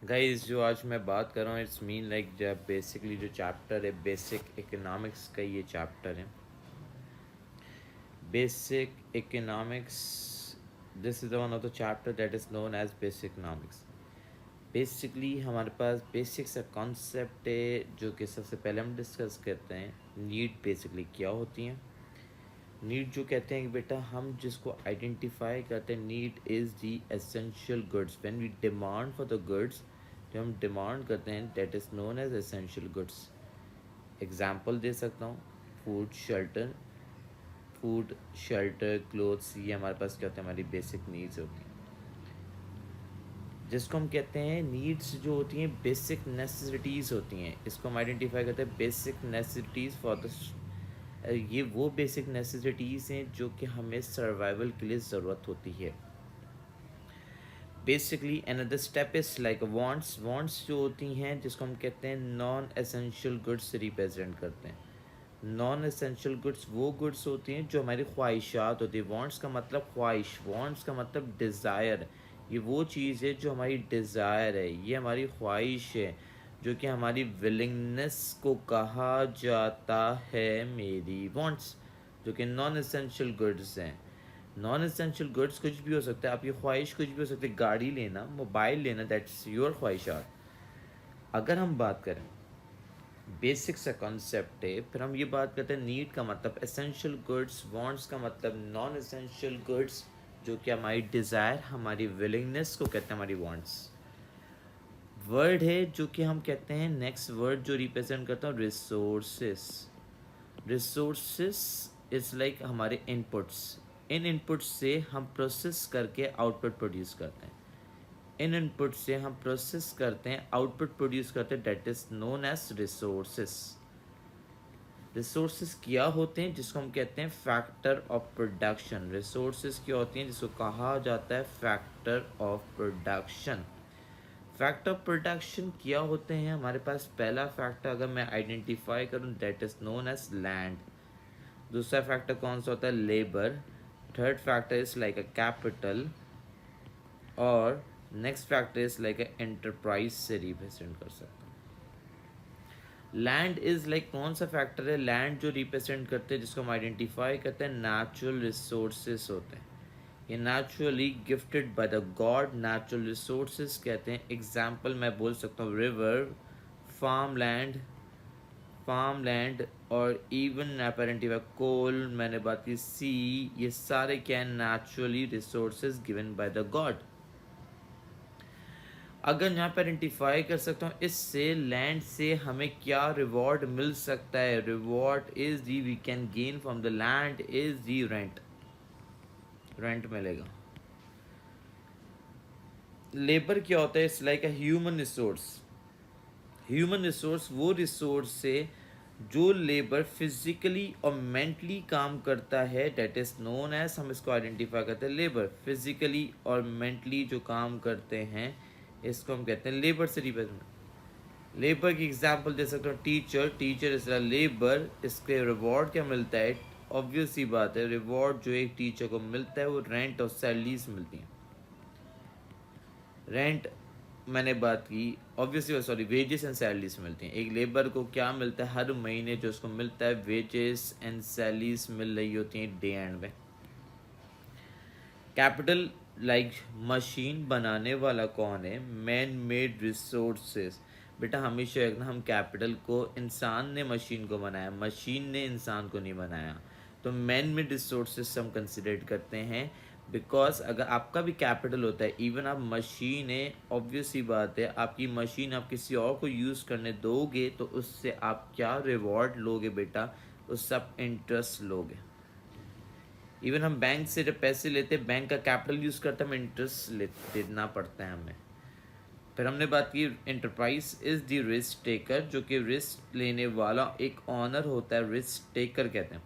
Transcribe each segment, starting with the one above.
Guys जो आज मैं बात कर रहा हूँ इट्स मीन लाइक जब बेसिकली जो चैप्टर है बेसिक इकोनॉमिक्स का ये चैप्टर है। Basic economics, this is the one of the chapter that is known as basic economics. Basically हमारे पास बेसिक सा कॉन्सेप्ट है जो कि सबसे पहले हम डिस्कस करते हैं। नीड बेसिकली क्या होती हैं। नीड जो कहते हैं कि बेटा हम जिसको आइडेंटिफाई करते हैं, need is the essential goods. When we demand for the goods, जो हम डिमांड करते हैं that is known as essential goods. Example दे सकता हूँ, फूड शेल्टर क्लोथ्स, ये हमारे पास क्या होता है, हमारी बेसिक नीड्स होती हैं जिसको हम कहते हैं नीड्स जो होती हैं बेसिक नेसेसिटीज़ होती हैं। इसको हम आइडेंटिफाई करते हैं बेसिक नेसेसिटीज़ फॉर द, ये वो बेसिक नेसेसिटीज़ हैं जो कि हमें सर्वाइवल के लिए ज़रूरत होती है। Basically another step is like wants. Wants जो होती हैं जिसको हम कहते हैं नॉन एसेंशियल गुड्स से रिप्रेजेंट करते हैं। नॉन एसेंशियल गुड्स वो गुड्स होती हैं जो हमारी ख्वाहिशात होती है। वांट्स का मतलब ख्वाहिश, वांट्स का मतलब डिज़ायर। ये वो चीज़ है जो हमारी डिज़ायर है, ये हमारी ख्वाहिश है, जो कि हमारी विलिंगनेस को कहा जाता है मेरी वांट्स, जो कि नॉन एसेंशियल गुड्स हैं। नॉन एसेंशियल गुड्स कुछ भी हो सकता है, आपकी ख्वाहिश कुछ भी हो सकती है, गाड़ी लेना, मोबाइल लेना, दैट्स योर ख्वाहिशात। अगर हम बात करें बेसिक सा कॉन्सेप्ट है, फिर हम ये बात करते हैं नीड का मतलब एसेंशियल गुड्स, वांट्स का मतलब नॉन एसेंशियल गुड्स, जो कि हमारी डिज़ायर, हमारी विलिंगनेस को कहते हैं हमारी वांट्स। वर्ड है जो कि हम कहते हैं नेक्स्ट वर्ड जो रिप्रेजेंट करता हूँ रिसोर्सेस। रिसोर्सेस इज़ लाइक हमारे इनपुट्स। इन इनपुट्स से हम प्रोसेस करके आउटपुट प्रोड्यूस करते हैं। इन इनपुट से हम प्रोसेस करते हैं, आउटपुट प्रोड्यूस करते हैं, that is known as resources. Resources क्या होते हैं जिसको हम कहते हैं फैक्टर ऑफ प्रोडक्शन। रिसोर्सेस क्या होती हैं जिसको कहा जाता है factor of production. Factor of production क्या होते हैं, हमारे पास पहला फैक्टर अगर मैं आइडेंटिफाई करूं that is known as land. दूसरा फैक्टर कौन सा होता है, labour. Third factor is like a capital, और next factor is like a enterprise से रिप्रेजेंट कर सकते हैं। लैंड इज लाइक कौन सा फैक्टर है, लैंड जो रिप्रेजेंट करते हैं जिसको हम आइडेंटिफाई करते हैं नेचुरल रिसोर्सेस होते हैं। ये naturally gifted by the God, natural resources कहते हैं। एग्जाम्पल मैं बोल सकता हूँ रिवर, फार्म लैंड, और इवन अपेरेंटली कोल, मैंने बात की सी, ये सारे क्या है naturally resources given by the God. अगर यहाँ पर आइडेंटिफाई कर सकता हूँ इससे लैंड से हमें क्या रिवॉर्ड मिल सकता है, reward is the we can gain from the land is the rent, rent मिलेगा। लेबर क्या होता है, it's like a human resource. Human resource वो रिसोर्स से जो लेबर फिजिकली और मेंटली काम करता है, डेट इज नोन एज, हम इसको आइडेंटिफाई करते हैं लेबर। फिजिकली और मेंटली जो काम करते हैं इसको हम कहते हैं लेबर से रिप्रेजेंट। लेबर की एग्जांपल दे सकते हो, टीचर, टीचर इज लेबर। इसके रिवॉर्ड क्या मिलता है, ऑब्वियस सी बात है, रिवॉर्ड जो एक टीचर को मिलता है वो रेंट और सैलरीज मिलती हैं। रेंट मैंने बात की, obviously sorry, wages and salaries मिलती हैं। एक लेबर को क्या मिलता है, हर महीने जो उसको मिलता है वेजेस एंड सैलरीज मिल रही होती हैं डे एंड में। कैपिटल लाइक मशीन बनाने वाला कौन है, मैन मेड रिसोर्सेज। बेटा हमेशा एक ना, हम कैपिटल को, इंसान ने मशीन को बनाया, मशीन ने इंसान को नहीं बनाया। तो मैन मेड रिसोर्सेज हम कंसिडर करते हैं, बिकॉज अगर आपका भी कैपिटल होता है, इवन आप मशीन है, ऑब्वियस सी बात है, आपकी मशीन आप किसी और को यूज़ करने दोगे तो उससे आप क्या रिवॉर्ड लोगे बेटा, उससे आप इंटरेस्ट लोगे। इवन हम बैंक से जब पैसे लेते हैं, बैंक का कैपिटल यूज़ करते हैं, हमें इंटरेस्ट देना पड़ता है हमें। फिर हमने बात की enterprise is the risk taker, जो कि रिस्क लेने वाला एक ऑनर होता है, रिस्क टेकर कहते हैं।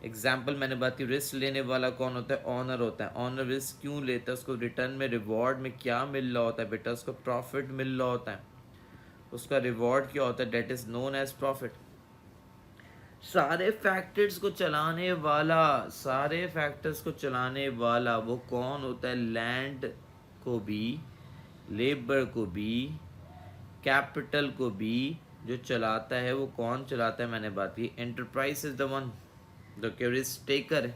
एग्जाम्पल मैंने बात की, रिस्क लेने वाला कौन होता है, ऑनर होता है। ऑनर रिस्क क्यों लेता है, उसको रिटर्न में रिवॉर्ड में क्या मिल रहा होता है बेटा, उसको प्रॉफिट मिल रहा होता है। उसका रिवॉर्ड क्या होता है, that is known as profit. सारे फैक्टर्स को चलाने वाला, सारे फैक्टर्स को चलाने वाला वो कौन होता है, लैंड को भी लेबर को भी, कैपिटल को भी जो चलाता है वो कौन चलाता है, मैंने बात की एंटरप्राइज इज द वन जो कि रिस्क टेकर है,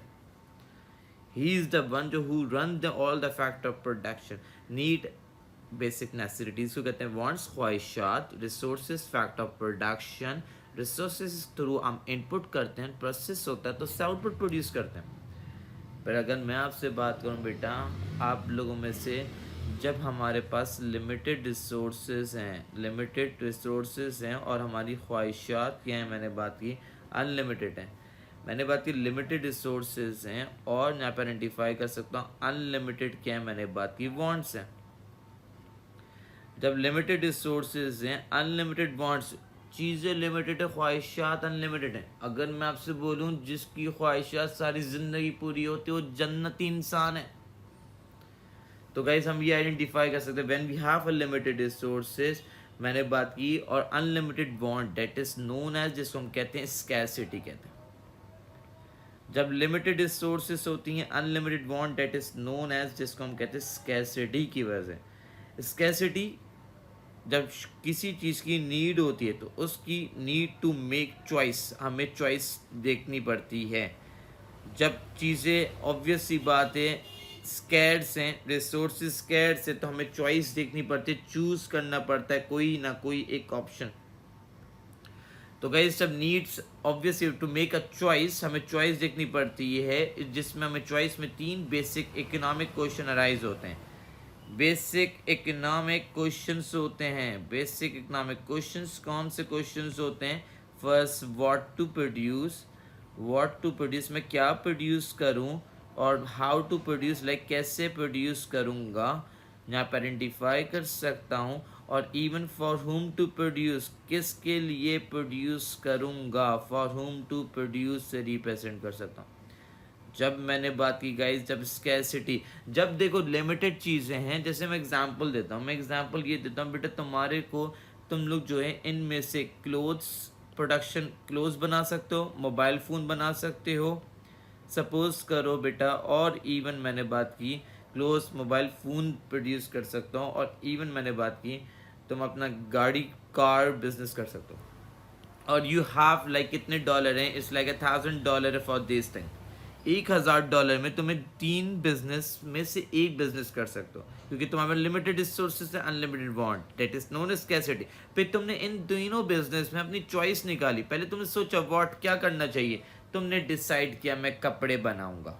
ही इज द वन जो who run the all the factor of production, need basic necessities को कहते हैं वांट्स, ख्वाहिशात, resources fact of production, resources through हम इनपुट करते हैं, प्रोसेस होता है तो उससे आउटपुट प्रोड्यूस करते हैं। पर अगर मैं आपसे बात करूं बेटा, आप लोगों में से जब हमारे पास लिमिटेड रिसोर्सेज हैं और हमारी ख्वाहिशात क्या हैं, मैंने बात की अनलिमिटेड हैं, मैंने बात की लिमिटेड रिसोर्सेज हैं और यहाँ पर आइडेंटिफाई कर सकता हूँ अनलिमिटेड क्या है, मैंने बात की वांट्स हैं। जब लिमिटेड रिसोर्सेज हैं, अनलिमिटेड वांट्स, चीज़ें लिमिटेड है, ख्वाहिशात अनलिमिटेड है। अगर मैं आपसे बोलूं जिसकी ख्वाहिशात सारी ज़िंदगी पूरी होती है वो जन्नती इंसान है। तो गाइस हम ये आइडेंटिफाई कर सकते हैं when we have a limited resources, मैंने बात की, और unlimited want that is known as, जिसको हम कहते हैं स्कैरसिटी कहते हैं। जब लिमिटेड रिसोर्सेज होती हैं, unlimited want that is known as, जिसको हम कहते हैं स्कैरसिटी की वजह से। स्कैरसिटी जब किसी चीज़ की नीड होती है तो उसकी नीड टू मेक चॉइस, हमें चॉइस देखनी पड़ती है। जब चीज़ें ऑब्वियस सी बात है स्कैर्स हैं, रिसोर्सेज स्कैर्स है, तो हमें चॉइस देखनी पड़ती है, चूज़ करना पड़ता है कोई ना कोई एक ऑप्शन। तो गाइस जब needs obviously to make a choice, हमें चॉइस देखनी पड़ती है, जिसमें हमें चॉइस में 3 बेसिक इकोनॉमिक क्वेश्चन अराइज होते हैं। बेसिक इकोनॉमिक क्वेश्चंस होते हैं। बेसिक इकोनॉमिक क्वेश्चंस कौन से क्वेश्चंस होते हैं? फर्स्ट व्हाट टू प्रोड्यूस, मैं क्या प्रोड्यूस करूं, और हाउ टू प्रोड्यूस लाइक कैसे प्रोड्यूस करूंगा, यहाँ पर आइडेंटिफाई कर सकता हूं, और even for whom to produce, किसके लिए प्रोड्यूस करूंगा, फॉर हुम टू प्रोड्यूस से रिप्रेजेंट कर सकता हूँ। जब मैंने बात की गाइस, जब स्कैरसिटी, जब देखो लिमिटेड चीज़ें हैं, जैसे मैं एग्जांपल देता हूँ, मैं एग्जांपल ये देता हूँ बेटा, तुम्हारे को तुम लोग जो है इनमें से क्लोथ्स प्रोडक्शन, क्लोथ्स बना सकते हो, मोबाइल फ़ोन बना सकते हो, सपोज करो बेटा, और इवन मैंने बात की क्लोथ्स मोबाइल फ़ोन प्रोड्यूस कर सकता हूँ, और इवन मैंने बात की तुम अपना गाड़ी कार बिजनेस कर सकते हो, और यू हैव लाइक कितने डॉलर हैं, it's like $1,000 for this thing. $1,000 में तुम्हें 3 बिजनेस में से एक बिजनेस कर सकते हो, क्योंकि तुम्हारे लिमिटेड रिसोर्सेज से unlimited want that is known as scarcity. फिर तुमने इन तीनों बिजनेस में अपनी चॉइस निकाली, पहले तुमने सोचा व्हाट क्या करना चाहिए, तुमने डिसाइड किया मैं कपड़े बनाऊंगा,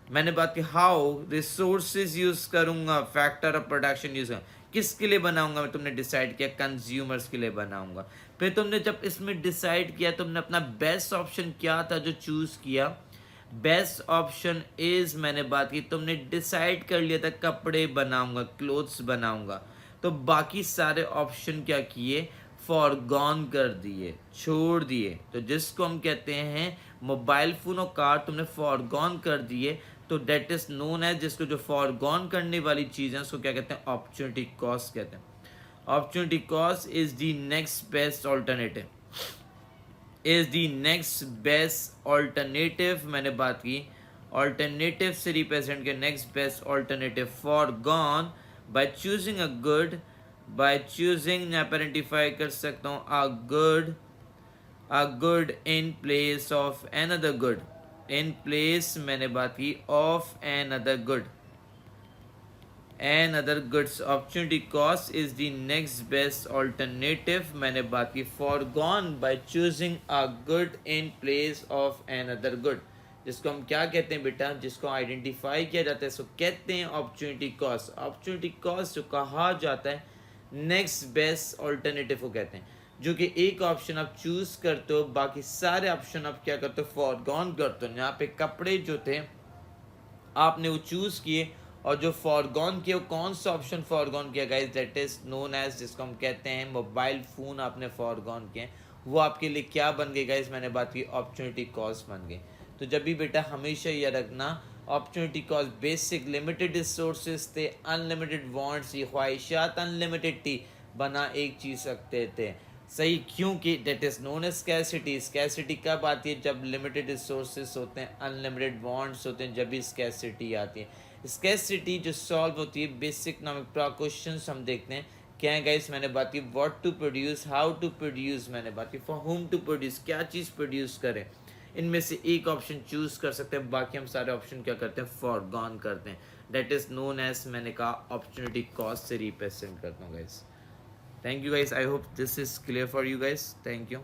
मैंने बात की हाउ रिसोर्सेज यूज करूंगा, फैक्टर ऑफ प्रोडक्शन यूज करूंगा, किसके लिए बनाऊंगा, तुमने डिसाइड किया कंज्यूमर्स के लिए बनाऊंगा। फिर तुमने जब इसमें डिसाइड किया, तुमने अपना बेस्ट ऑप्शन क्या था जो चूज किया, बेस्ट ऑप्शन इज, मैंने बात की तुमने डिसाइड कर लिया था कपड़े बनाऊंगा, क्लोथ्स बनाऊंगा, तो बाकी सारे ऑप्शन क्या किए, फॉरगॉन कर दिए, छोड़ दिए। तो जिसको हम कहते हैं मोबाइल फोन और कार तुमने फॉरगॉन कर दिए, तो डेट इज नोन एज, जिसको जो फॉरगॉन करने वाली चीज़ है उसको क्या कहते हैं, अपॉर्चुनिटी कॉस्ट कहते हैं। Opportunity cost is the next best alternative, is the next best alternative, मैंने बात की ऑल्टरनेटिव से रिप्रेजेंट के next best alternative, forgone by choosing a good, by choosing यहाँ पर आइडेंटिफाई कर सकता हूँ a good in place of an other good, in place मैंने बात की of an other good, and other goods, opportunity cost is the next best alternative, मैंने बात की foregone by choosing a good in place of another good, जिसको हम क्या कहते हैं बेटा, जिसको आइडेंटिफाई किया जाता है इसको कहते हैं अपॉर्चुनिटी कॉस्ट। अपॉर्चुनिटी कॉस्ट जो कहा जाता है नेक्स्ट बेस्ट ऑल्टरनेटिव को कहते हैं, जो कि एक ऑप्शन आप चूज करते हो, बाकी सारे ऑप्शन आप क्या करते हो, फॉरगॉन करते हो। यहाँ पे कपड़े जो थे आपने वो चूज किए, और जो फॉरगॉन किया वो कौन सा ऑप्शन फॉरगॉन किया guys, that is known as, जिसको हम कहते हैं मोबाइल फोन आपने फॉरगॉन किए, वो आपके लिए क्या बन गए गाइस, मैंने बात की अपॉर्चुनिटी कॉस्ट बन गए। तो जब भी बेटा हमेशा ये रखना, opportunity cost basic limited resources थे, अनलिमिटेड वांट्स, ये ख्वाहिशात अनलिमिटेड थी, बना एक चीज़ सकते थे, सही, क्योंकि that is known as scarcity. Scarcity कब आती है? जब लिमिटेड रिसोर्सेज होते हैं, अनलिमिटेड वांट्स होते हैं, जब भी स्कैरसिटी आती है। स्कैरसिटी जो सॉल्व होती है, बेसिक इकोनॉमिक क्वेश्चंस हम देखते हैं क्या है गाइस। मैंने बात की what to produce, how to produce, मैंने बात की फॉर होम टू प्रोड्यूस, क्या चीज़ प्रोड्यूस करें। इनमें से एक ऑप्शन चूज कर सकते हैं, बाकी हम सारे ऑप्शन क्या करते हैं? फॉरगॉन करते हैं। दैट इज नोन एज, मैंने कहा, अपॉर्चुनिटी कॉस्ट से रिप्रेजेंट करता हूँ guys. Thank you guys. I hope this is clear for you guys. Thank you.